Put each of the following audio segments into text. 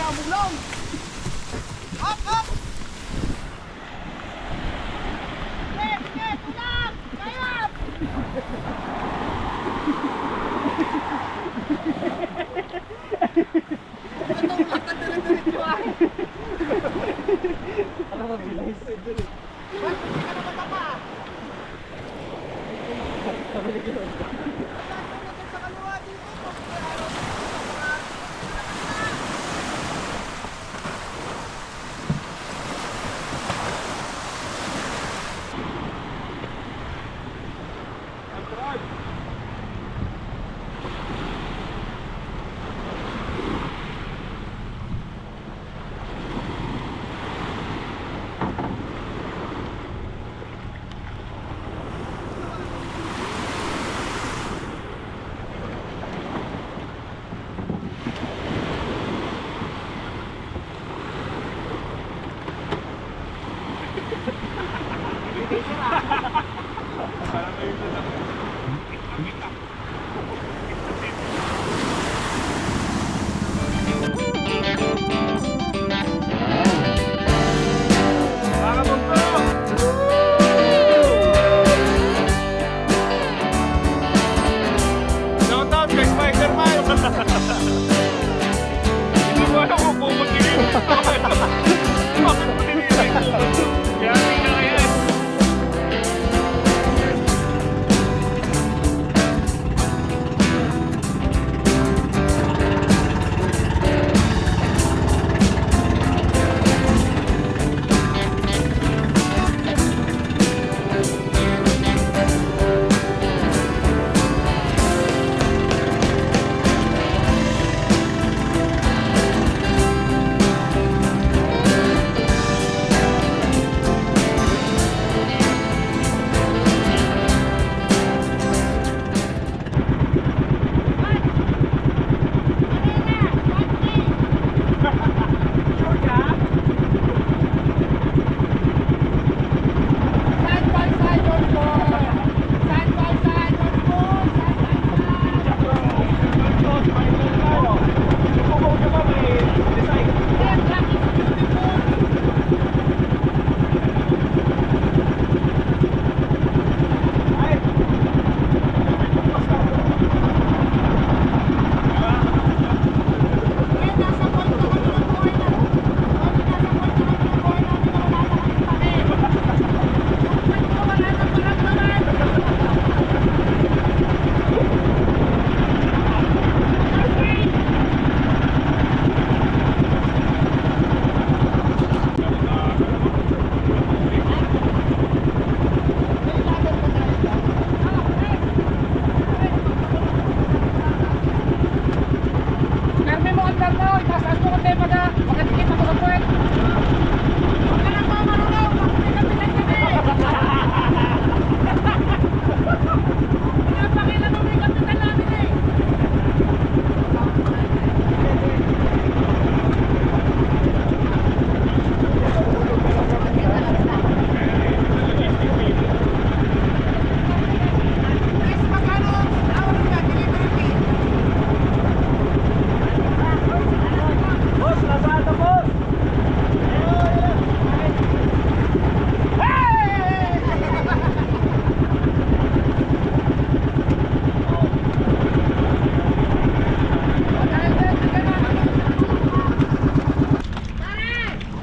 Buglaw! Up! Up! Sige! Tulang! Kayap! Itong lakad na diretso ay! Ano mabilis? Ba't hindi ka na matapa? Kabalik yun. Sa kaliwa dito.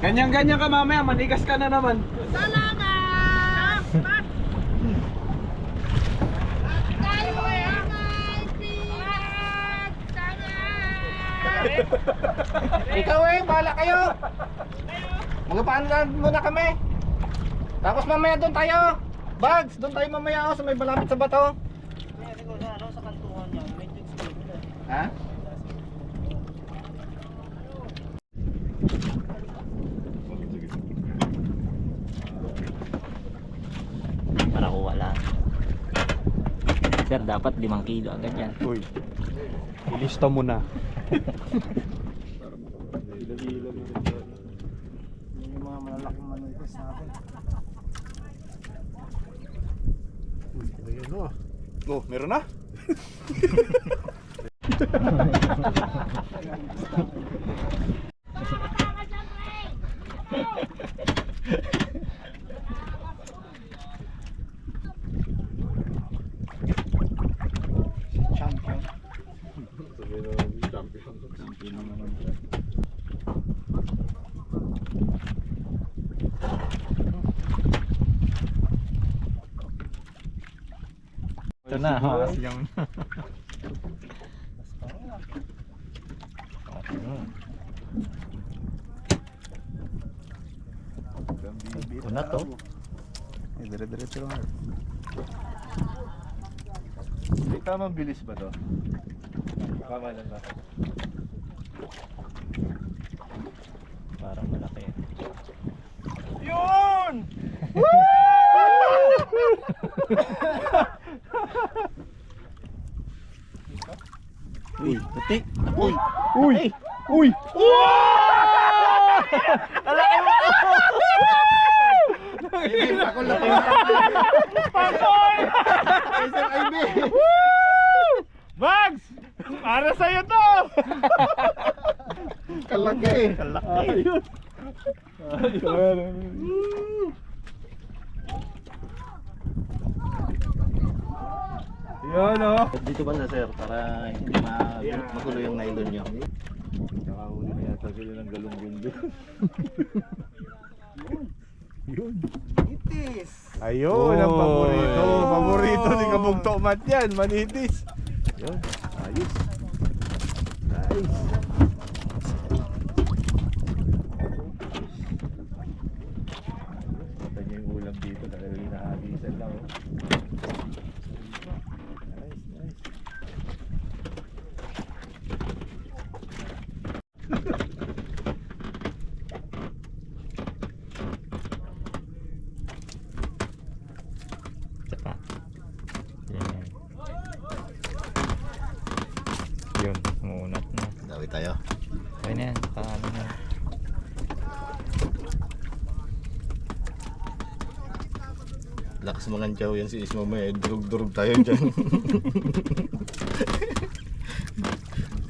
Ganyan-ganyan ka mamaya, manigas ka na naman. Salamat! Ikaw bahala kayo. Magpapaanan muna kami. Tapos mamaya doon tayo. Bags, doon tayo mamaya sa may malapit sa bato. Sa kantungan niya, medyo stable. Ha? Para ko wala. Sir, dapat 5 kilo agad yan. Uy, ilista mo na. Yung mga malalaking manuitas natin. Ayan o. Oh, meron na? Ito na, ha? Yung... Ito na to. Dire-diretso lang. Tamang bilis ba to? Tama lang ba? Parang malaki. Yun! Uy, puti. Uy! Uy! Uy! Ako laki. Isang IB. Bags! Para sa'yo to! Kalaki. Kalaki. Yun o. Dito ba na sir para hindi magulo yung nylon nyo? Nakahuli na yata sila ng galunggong doon. Yun. Itis! Ayun ang paborito. Oy. Paborito ni Kabog Tomat yan. Manitis. Yun. Ayos. Nice. Ito niyo yung ulam dito. Talagang hinahagisan lang. Oh. Nice, nice. Saka. Yan. Yun, umunat na. Dawi tayo. Okay na yan, paano na. Lakas mga tiyaw yan si Ismo, may durug-durug tayo dyan.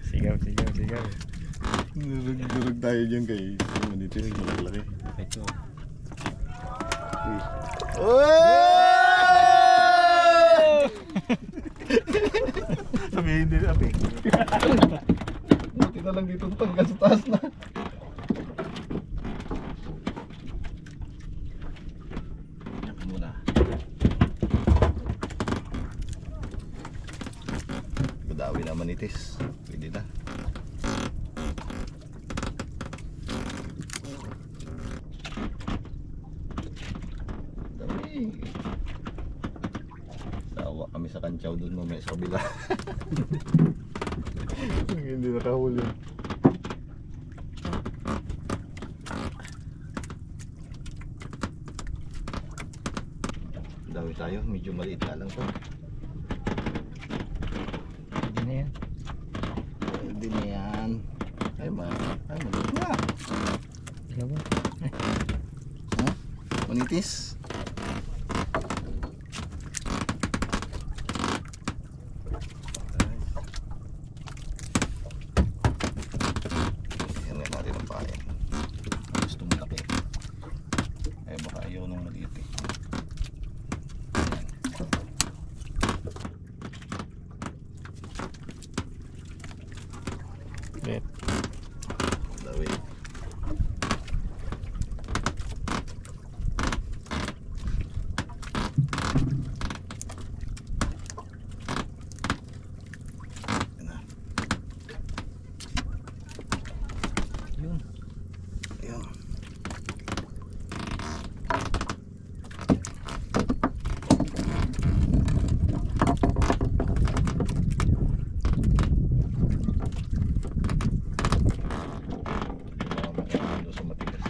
Sigaw, sigaw, sigaw. Durug-durug tayo dyan kay Ismo dito yung malaki. Ito. Sabihin din api. Buti na lang dito hanggang sa taas na. Yan ka muna. Badawi naman itis. Pwede na. Dami. Sawa kami sa kantsaw doon mamaya sa kabila. Hindi nakahuli. Dawi tayo, medyo maliit na lang to. Hindi na yan. Pwede na yan. Ay maliit na. Dalawa. Ha? Manitis. Yan nga natin ang pain. Gusto mo laki. Ay baka ayaw nung maliit eh. Bet. Dawi. Yan na. Yun. Ayan. Ano sa matigas.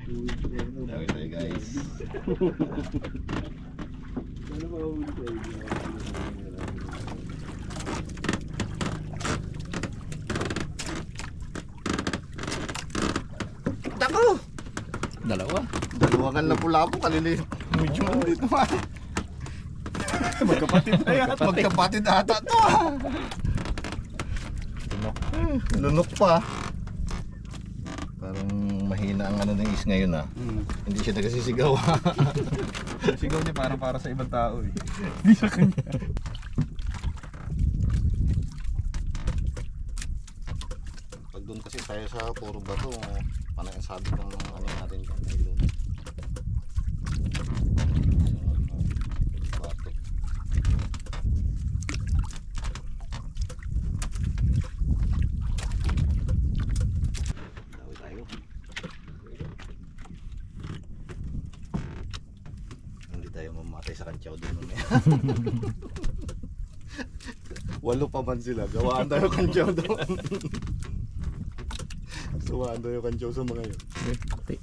Dito yan. Dawi tayo guys. Dalawa. Dalawangan na lapu-lapu, kaliliit. Medyo dito ah. Magkapatid na yan. Magkapatid ata to ah. Lunok pa. Parang mahina ang ano ng is ngayon ah. Hindi siya nagsisigaw. Sigaw niya parang para sa ibang tao eh. Hindi sa kanya. Pag doon kasi tayo sa puro bato, panay ang sabi ng ano natin dyan. Ilong. Bato. Dawi tayo. Hindi tayo mamatay sa kantsaw doon mamaya. 8 pa man sila, gawaan tayo kantsaw doon. Gawaan tayo kantsaw sa mga yun. Puti.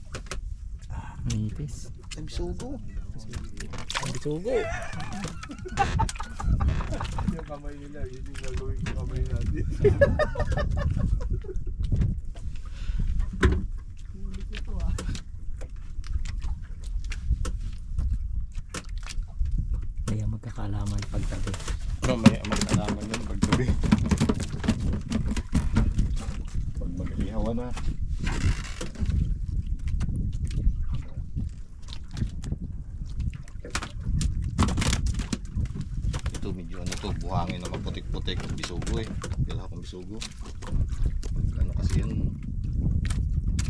Nipis. Ay, bisugo. Bisugo. Yung kamay nila, yun yung gagawin yung kamay natin. Kaya magkakalaman pagtabi. Mamaya mag-alaman yun paggabi. Pag mag-ihawa na. Ito medyo ano to, buhangin na maputik-putik. Bisugo eh. Kailangan akong bisugo. Pag ano kasi yun,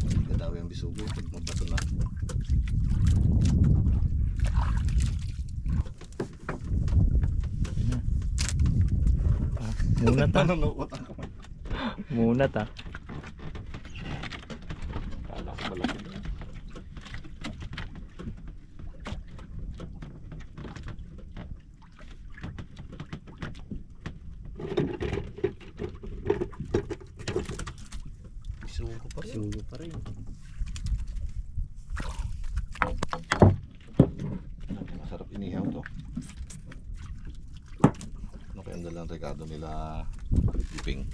hindi ka daw yung bisugo pag mabato na. Munat ah. Nanonood ang kamay. Munat ah. Kala ko malaki na. Bisugo pa rin. Bisugo pa rin. Masarap inihaw to. Ano kaya ang dalang regado nila Ping?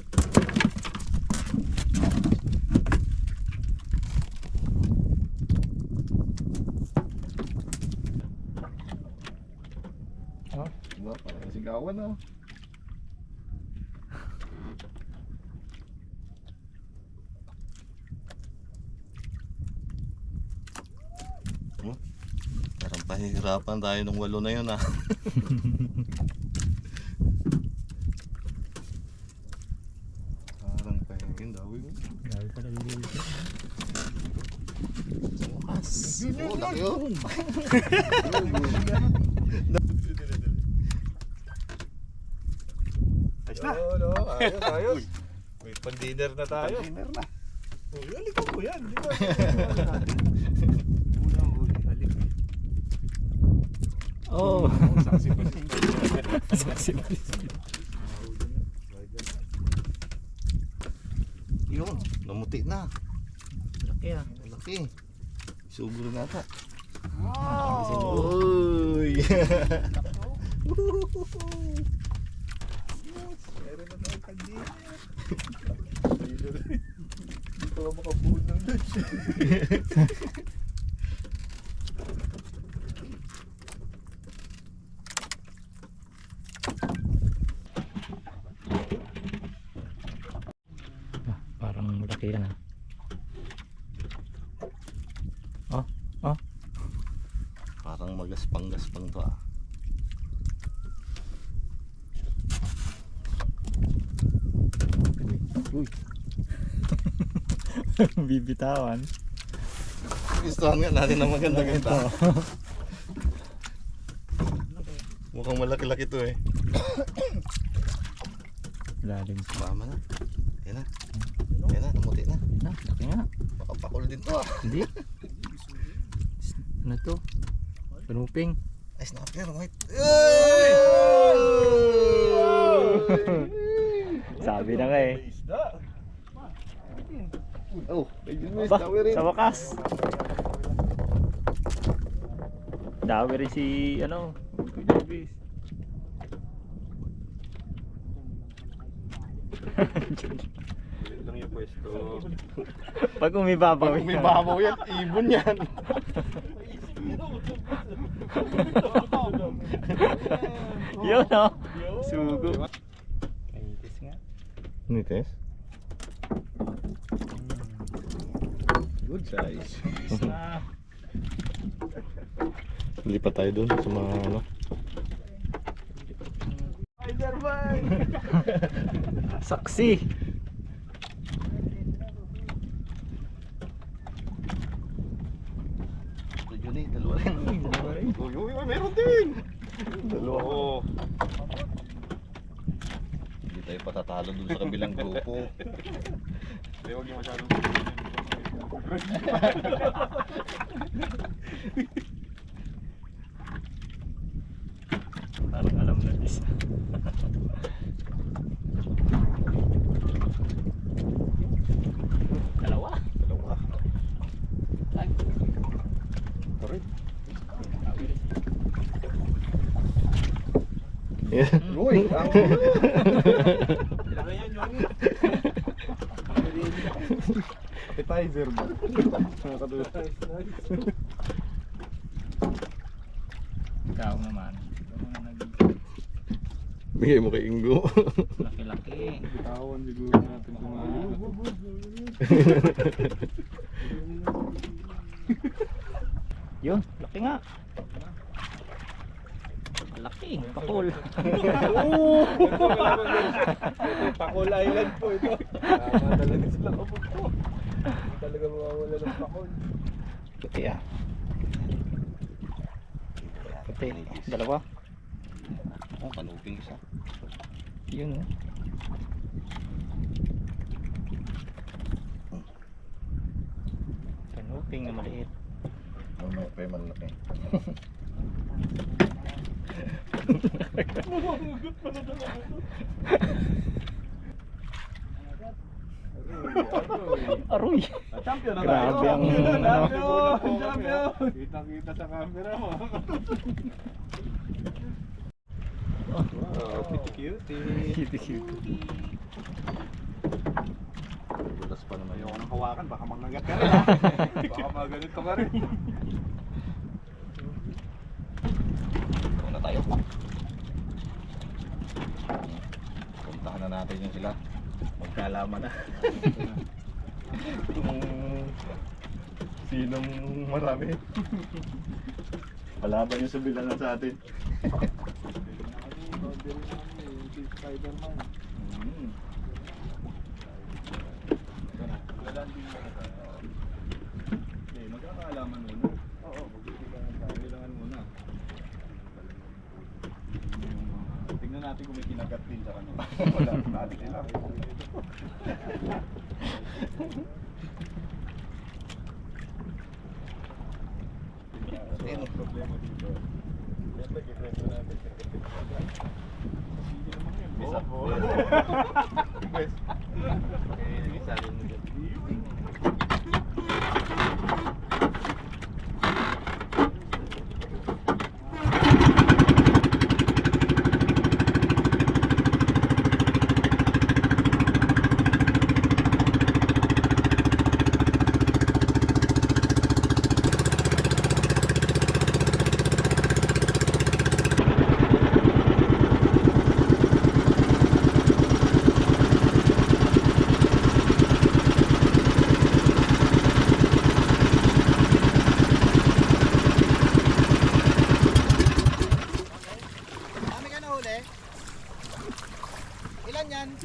Oh. Diba? Parang sigawan na. Parang pahihirapan tayo nung 8 na yun ah. Parang pahihirapan daw yun. Grabe pala dito. Mas. Oh, laki yun. Ayos na. Oo, no, ayos, ayos. May pan-dinner na tayo. Dinner na. Uy, alikan mo yan. Di ba? Una, uy, alik. Oh. Saksi pa siya. Saksi pa rin. Yun, namuti na. Laki ah. Laki. Subo na ata. Oh! Uy! Meron na tayo pan-dinner. Hindi pa ka makabuod ng lunch. Parang malaki yan ah. Oh. Parang magaspang-gaspang to ah. Uy. Bibitawan. Gustuhan nga natin ng maganda ganito. Mukhang malaki-laki to eh. Lalim. Mama na. Yan na. Yan na, namuti na. Na, laki nga. Baka pakul din to ah. Hindi. Ano to? Panuping. Ay, snapper, white. Sabi na nga eh. May isda. Oh, ayun mo, Ba, dawi rin. sa wakas. Dawi rin si ano, Davis. Lang yung pwesto. Pag umibabaw Pag may babaw yan, ibon yan. Yun o. Sugo. Kaitis nga. Nites? Good size. Lipat tayo dun sa mga ano. Spider-Man! Saksi. Ito yun eh, dalawa rin. Uy, meron din! Dalawa. Oo. Hindi tayo patatalo dun sa kabilang grupo. Hindi, huwag niyo masyadong Parang alam na isa. Dalawa. Dalawa. Ay. Correct. Yeah. Uy, ang Kailangan yan, Johnny. appetizer ba? Nakakatuwa. Ikaw naman. Bigay mo kay Ingo. Laki-laki. Bitawan siguro natin kung ano. Yun, laki nga. Laki, pakul. Pakol Island po ito. Tama talaga sila kapag po. Hindi talaga mawawala ng pakol. Puti ah. Puti. Dalawa. Oh, kanuping isa. Yun oh. Kanuping na maliit. May malaki. Aroy. Champion na Grabe tayo. ang Champion. Kita-kita sa camera mo. Wow, cutie. Cute. Bulas pa naman Ayoko yun. nang hawakan, baka mangagat ka rin ha. Baka magalit ka pa rin. Una tayo. Puntahan na natin yung sila. Magkalaman na. Kung sinong marami. Palaban yung sa bilangan sa atin. Spider-Man. Okay, magkakaalaman muna. Oo, magkakaalaman muna. Tingnan natin kung may kinagat din sa kanila. Wala, natin nila. Ang problema dito. Siyempre, kikwento natin. Hindi naman yun. Bisa po. Bes. Sabi mo dyan.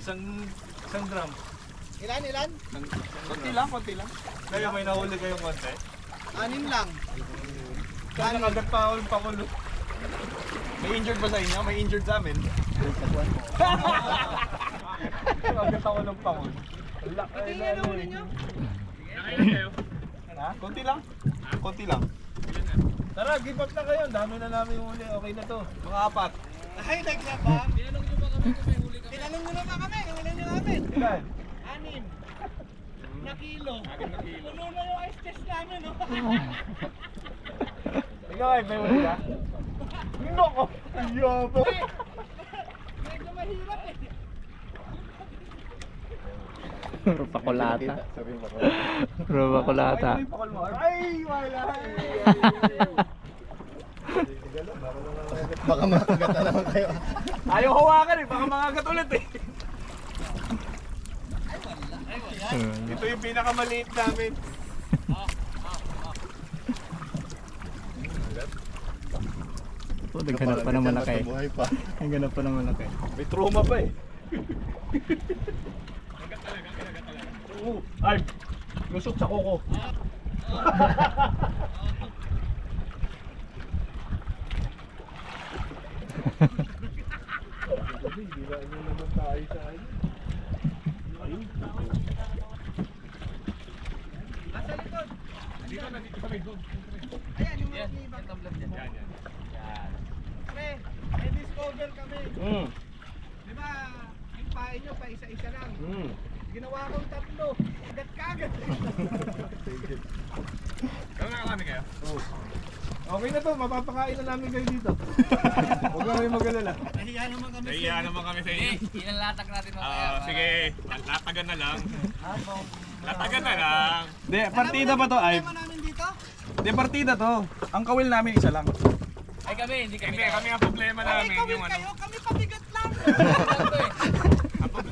Isang gram. Ilan? Konti lang. Kaya may nahuli kayong konti? 6 lang. Kaya nakagat pa ako yung pakulo. May injured ba sa inyo? May injured sa amin. Nakagat ako ng pakulo. Hindi nga nahuli nyo. Ha? Konti lang. Konti lang. Tara, give up na kayo. Dami na namin huli. Okay na to. Mga 4. Ay, naglaba. Tinanong nyo ba kami kung may huli kami? Tinanong nyo na ba kami kung ilan nyo namin? Ilan? 6 na kilo. Puno na yung ice test namin, no? Ikaw ay may huli ka? Noko! Yabo! Medyo mahirap eh. Puro pakulata. Sabi mo pakulata. Puro pakulata. Ay, pakul mo. Ay, wala. Baka makagat na naman kayo. Ayaw hawakan eh, baka makagat ulit eh. Ito yung pinakamaliit namin. Oh, naghanap pa ng malaki. Buhay pa. Naghanap pa ng malaki. May trauma pa eh. Oo. Ay, lusot sa kuko. Hindi na naman tayo sa ano. Ayun. Nandito kami doon. Ayan, yung mga ibang tablet dyan. Yan. Pre, may discover kami. Di ba, yung pain nyo pa isa-isa lang. Ginawa kong 3. Agad kagad. Kaya nakalami kayo? Oo. Okay na to, mapapakain na namin kayo dito. Huwag na kayo mag-alala. Nahiya naman kami. Nahiya naman kami sa inyo. Inalatag natin mamaya. Sige, latagan na lang. Latagan na lang. Hindi, partida pa to ay. Problema namin dito? Hindi, partida to. Ang kawil namin isa lang. Ay kami, hindi kami. Hindi, kami ang problema Ay, namin. kawin Yung ano, kayo, kami pabigat lang.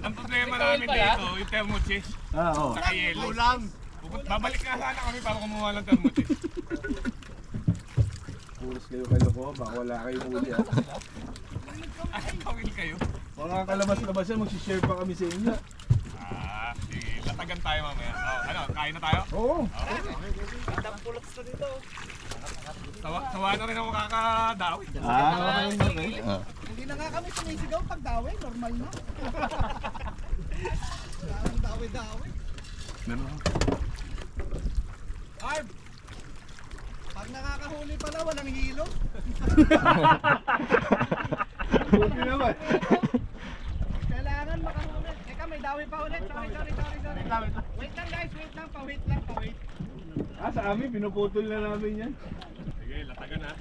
ang problema namin dito, yung thermochis. Oo. Saka yelo. Babalik nga sana kami para kumuha ng thermochis. Puros kayo kayo ko, baka wala kayong huli ah. Ay, kawil kayo. Mga kalabas-labas yan, magsishare pa kami sa inyo. Sige, latagan tayo mamaya. Ano, kain na tayo? Oo. Sawa na rin ako kakadawi. Okay. Hindi na nga kami sumisigaw pag dawi, normal na. Parang dawi-dawi. Arb! Pag nakakahuli pala, walang hilo. Buti naman. Kailangan makahuli. Teka, may dawi pa ulit. Sorry. Wait lang guys, wait lang. Pa-wait. Sa amin, pinuputol na namin yan. Sige, latagan na.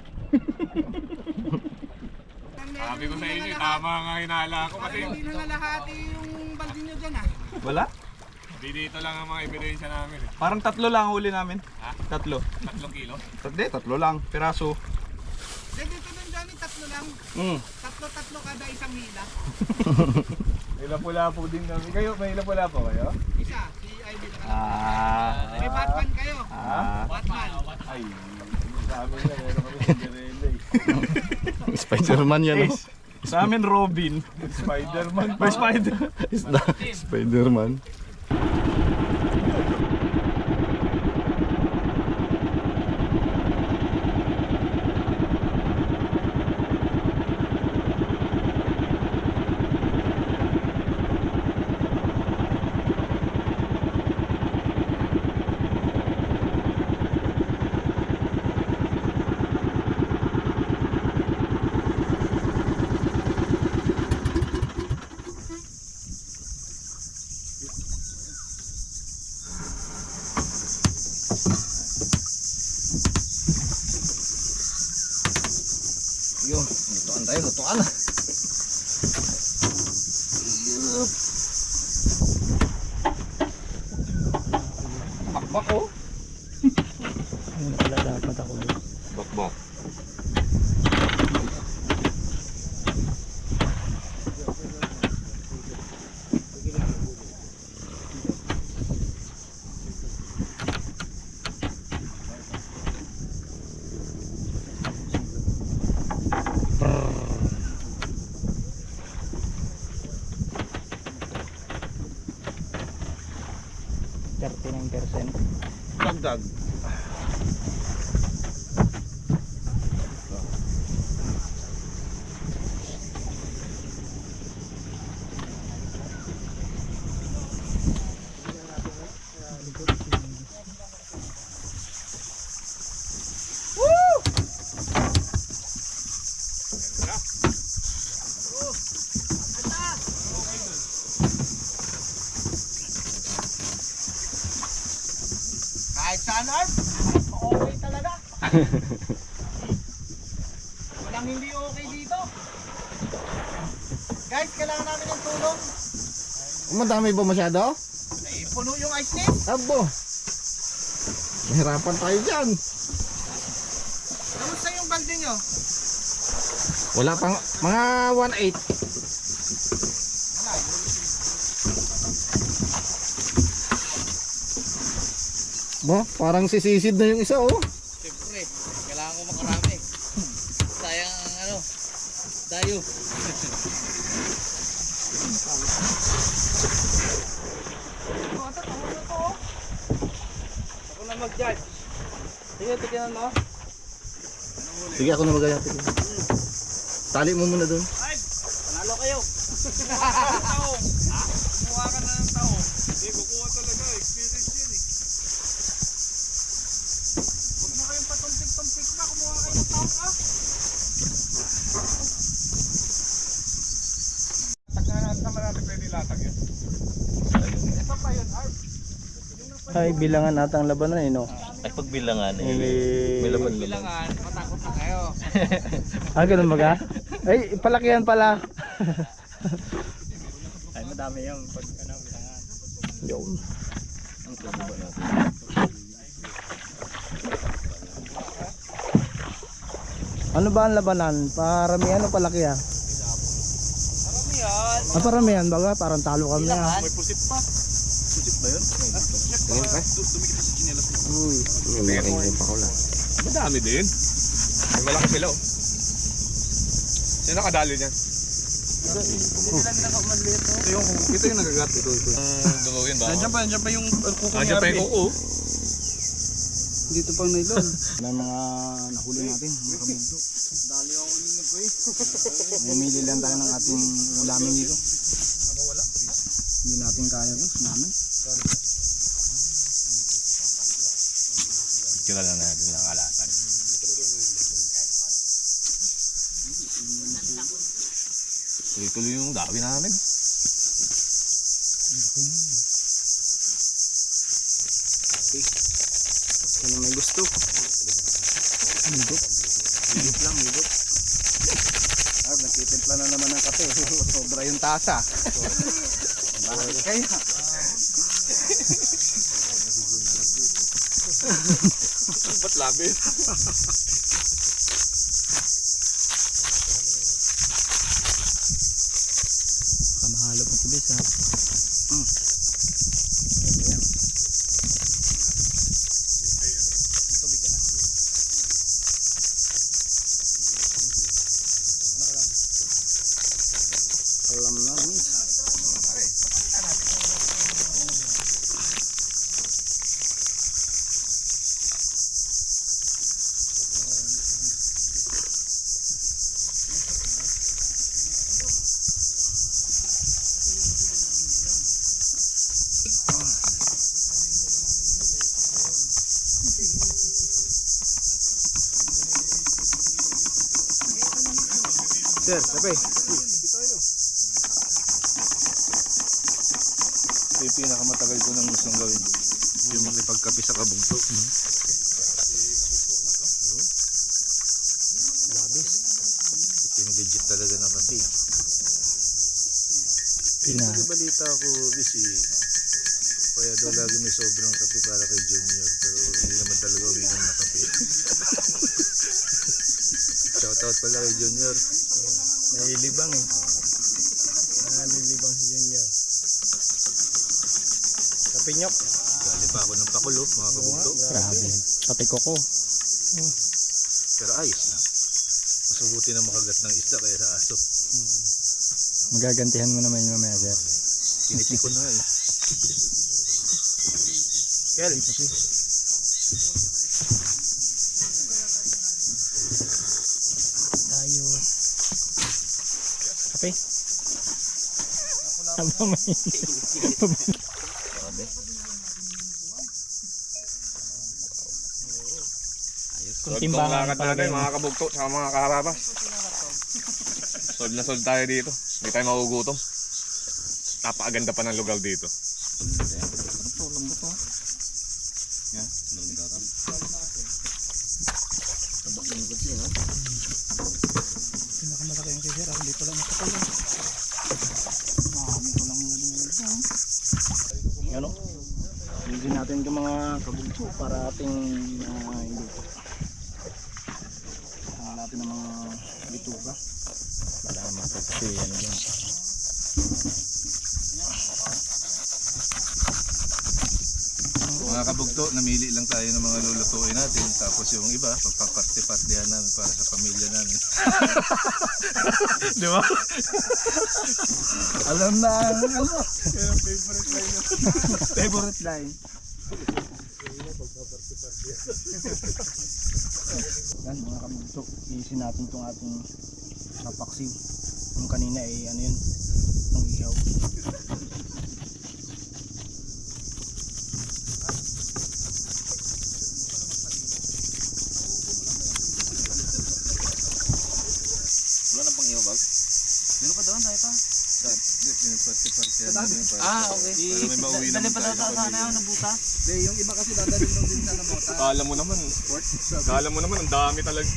Sabi ko sa inyo, tama nga hinala ko kasi Parang hindi na nalahati yung baldi nyo dyan ah. Wala? dito lang ang mga ebidensya namin eh. Parang 3 lang huli namin. Ha? 3. 3 kilo. Hindi, 3 lang. Piraso. Dito din Johnny, 3 lang. Tatlo kada isang hila. May lapu-lapu din kami. Kayo, may lapu-lapu kayo? Isa, si Ivy lang. May Batman kayo. Batman. Ay, sa amin na meron kami Cinderella eh. Spider-Man yan. Oh. Sa amin Robin. Spider-Man. May Spider. Spider-Man. Yun, lutuan tayo, lutuan. Bakbak oh. Ayun pala dapat ako doon. Bakbak. Dagdag. Kahit saan Arb, okay talaga. Walang hindi okay dito. Guys, kailangan namin ng tulong. Madami ba masyado? Puno yung ice nest. Abo. Mahirapan tayo dyan. Kamusta yung balde nyo? Wala pang mga 1.8. Ba, parang sisisid na yung isa oh. Siyempre, kailangan ko makarami. Sayang ang ano, dayo. Ako na mag-judge. Sige, tignan mo. Sige, ako na magaya. Tali mo muna doon. Panalo kayo. Kumuha ka na ng tao. Hindi, kukuha talaga. Experience yan eh. Huwag mo kayong patumpik-tumpik na. Kumuha kayo ng tao ka. Tagnahan naman natin pwede latag yan. Ito pa yun, Arp. Ay, bilangan natang labanan eh, no? Ay, pagbilangan eh. May laban Bilangan, matakot na kayo. Ah, ganun baga? Ay, palakihan pala. Ay, madami yung pag ano, bilangan. Yun. Ang club ba natin? Ano ba ang labanan? Paramihan o palakihan? Paramihan. Ah, paramihan baga? Parang talo kami ah. May pusit pa. Pusit ba yun? Tingin pa. Uy. Meron yung pakula. Madami din. Ay, malaki sila oh. Sino nakadali niyan? Ito yung nagagat. Ito. Dugawin ba? Nandiyan pa yung kuko ni Arby. Oo. Dito pang nylon. Na mga nahuli natin, mga kabugto. Mamili lang tayo ng ating ulamin dito. Hindi natin kaya to, mami. Kira lang natin ng alatan. Tuloy-tuloy yung dawi namin. Kung may gusto. Higop. Higop lang, higop. Ah, nagtitimpla na naman ng kape. Sobra yung tasa. Bakit kaya? Ba't labi? Kamahalo mo tubis ha. Alam na rin. Sir, kape. Ito yung pinakamatagal ko nang gustong gawin. Yung makipagkapi sa kabugto. Ito yung legit talaga na kape. May balita ako, busy. Kaya daw lagi may sobrang kape para kay Junior. Pero hindi naman talaga uminom na kape. Shoutout pala kay Junior. Nalilibang eh. Nalilibang si Junior. Kapinyok. Gali pa ako ng pakulo, mga kabugto. Grabe. Pati koko. Pero ayos na. Mas mabuti na makagat ng isda kaya sa aso. Magagantihan mo naman yung mamaya, sir. Tiniti ko na eh. Kel. Tayo. Kape. Tama mo Solve tong lakad natin mga kabugto sa mga kaharabas. Solve na solve tayo dito. Hindi tayo magugutom. Napakaganda pa ng lugar dito. pinakamalaki yung kay sir. Ako dito lang nakapala. Marami ko lang. Ano? Tingnan natin yung mga kabugso para ating iluto. Tingnan natin ng mga bituga. Para mapagsi, ano yun. Mga kabugto, namili lang tayo ng mga lulutuin natin. Tapos yung iba, pagpaparte-partihan namin para sa pamilya namin. Di ba? Alam na, ano? Favorite line. Yan mga kabugso, iisin natin itong ating napaksiw. Yung kanina ay ano yun, ang ihaw. Wala na pang iyo, Bal? Meron pa doon, tayo pa? Pinagparte-partihan namin para Okay. para may mauwi naman tayo sa pamilya. nabuta? Yung iba kasi dadalhin lang din sa nabota. Kala mo naman, ang dami talaga.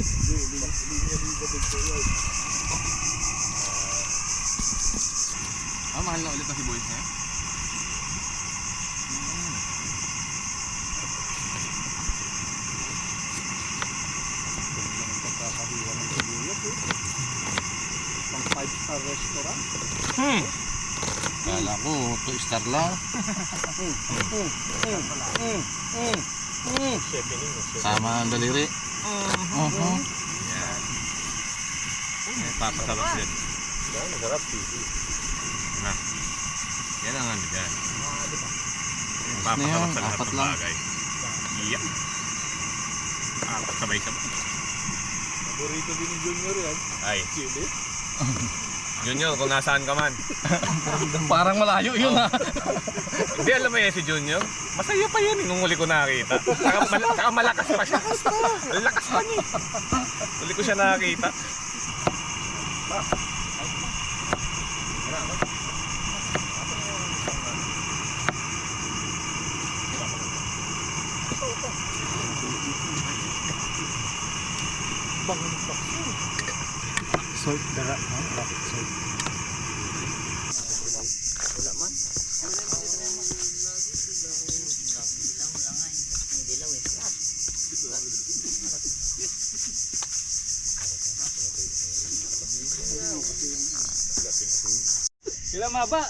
Mahal na ulit na si Boy. Pang 5-star restaurant. Kala ko, 2 star lang. Sama ang daliri. Papasarap din. Masarap, na. Yan ang ano dyan. Papasarap sa lahat apat ng lang. bagay. Iya. Apat sabay-sabay. Paborito din ni Junior yan. Ay. Junior, kung nasaan ka man. Parang malayo yun ha. Hindi, alam mo yan si Junior. Masaya pa yan nung huli ko nakita. Saka malakas pa siya. Lakas pa niya. Huli ko siya nakita. Salt, dara, rock salt. Ilang maba?